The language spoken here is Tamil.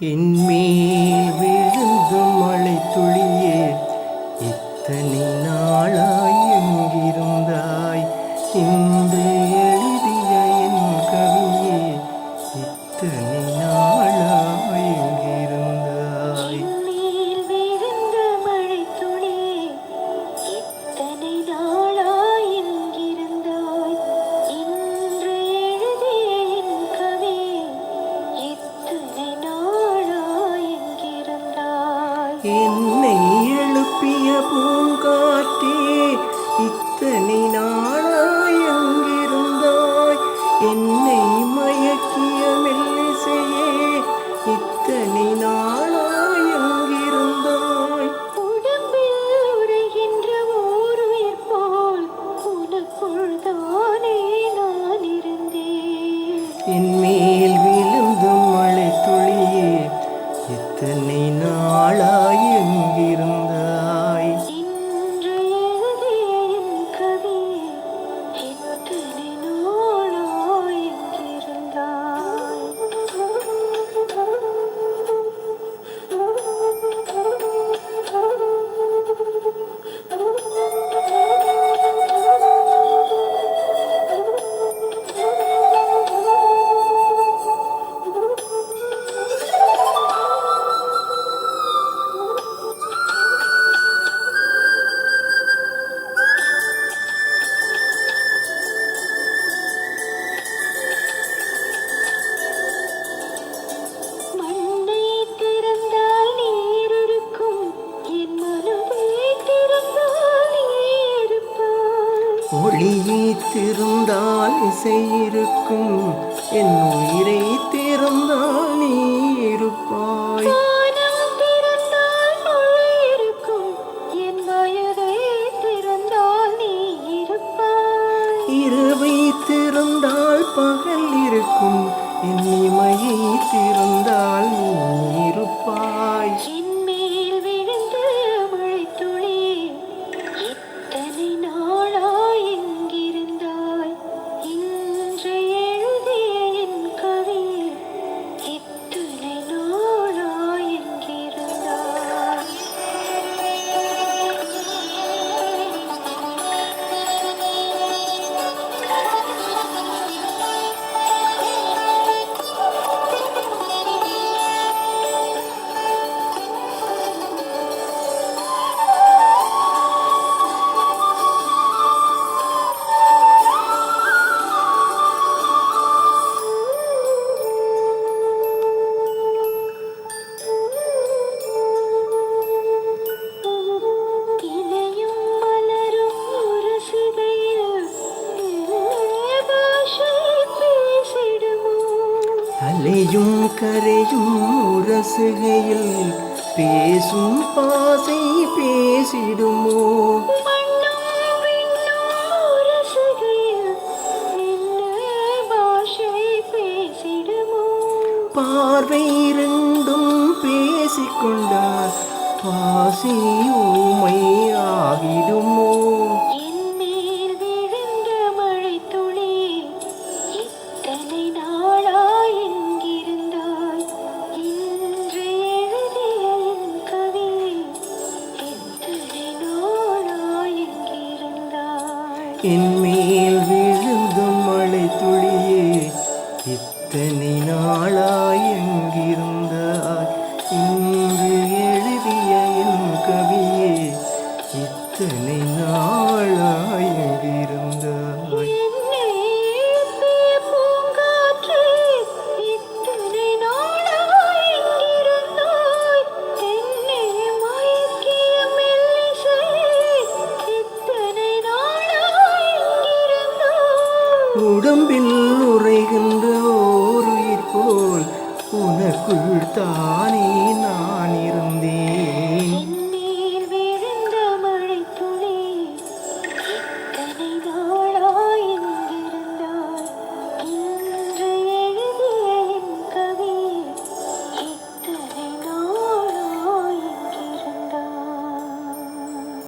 என்மேல் விழுந்தும் மழை துளியே, இத்தனை நாளாய் எங்கிருந்தாய்? இன்று எழுதிய என் கவியே, இத்தனை நாளாய் எங்கிருந்தாய்? என்மேல் விழுந்த மழை துளியே, இத்தனை நாளாய் எங்கிருந்தாய்? இன்று எழுதிய என் கவியே, இத்தனை நாளாய் எங்கிருந்தாய்? என்னை எழுப்பிய பூங்காற்றே, இத்தனை நாளாய் எங்கிருந்தாய்? என்னை மயக்கிய மெல்லிசையே, இத்தனை நாளாய் எங்கிருந்தாய்? உடம்பில் உறைகின்ற ஓருயிர் போல் உனக்குள் தானே நான் இருந்தேன். என்மேல் விழுந்தும் மழை துளியே, இத்தனை நாளாய் எங்கிருந்தாய்? இன்று எழுதிய என் கவியே, இத்தனை நாளாய் மண்ணை திறந்தால் நீர் இருக்கும், என் மனதை திறந்தால் நீ இருப்பாய். ஒளியை திறந்தால் இசை இருக்கும், என் உயிரை திறந்தால் நீ இருப்பாய். வானம் திறந்தால் மழை இருக்கும், என் வயதை திறந்தால் நீ இருப்பாய். இரவை திறந்தால் பகல் இருக்கும், என் இமையை திறந்தால் நீ இருப்பாய். என்மேல் விழுந்த மழை துளியே, இத்தனை நாளாய் எங்கிருந்தாய்? இன்று எழுதிய என் கவியே, இத்தனை நாளாய் எங்கிருந்தாய்? இலையும் மலரும் உரசுகையில் நிறைய பாஷை பேசிடுமோ? அலையும் கரையும் உரசுகையில் பேசும் பாசை பேசிடுமோ? மண்ணும் விண்ணும் உரசுகையில் என்ன பாஷை பேசிடுமோ? பார்வை இரண்டும் பேசிக்கொண்டால் பாசி ஊமை ஆகிடுமோ? என்மேல் விழுந்த மழை துளியே, இத்தனை நாளாய் எங்கிருந்தாய்? இன்று எழுதிய என் கவியே, இத்தனை நாளாய் எங்கிருந்தாய்? என்மேல் விழுந்தும் மழை துளியே, இத்தனை நாளாய் எங்கிருந்தாய்? இன்று எழுதிய என் கவியே, இத்தனை நாளாய் எங்கிருந்தாய்? என்னை எழுப்பிய பூங்காற்றே, இத்தனை நாளாய் எங்கிருந்தாய்? என்னை மயக்கிய மெல்லிசையே, இத்தனை நாளாய் எங்கிருந்தாய்? உடம்பில் உறைகின்ற ஓருயிர் போல் உனக்குள் தானே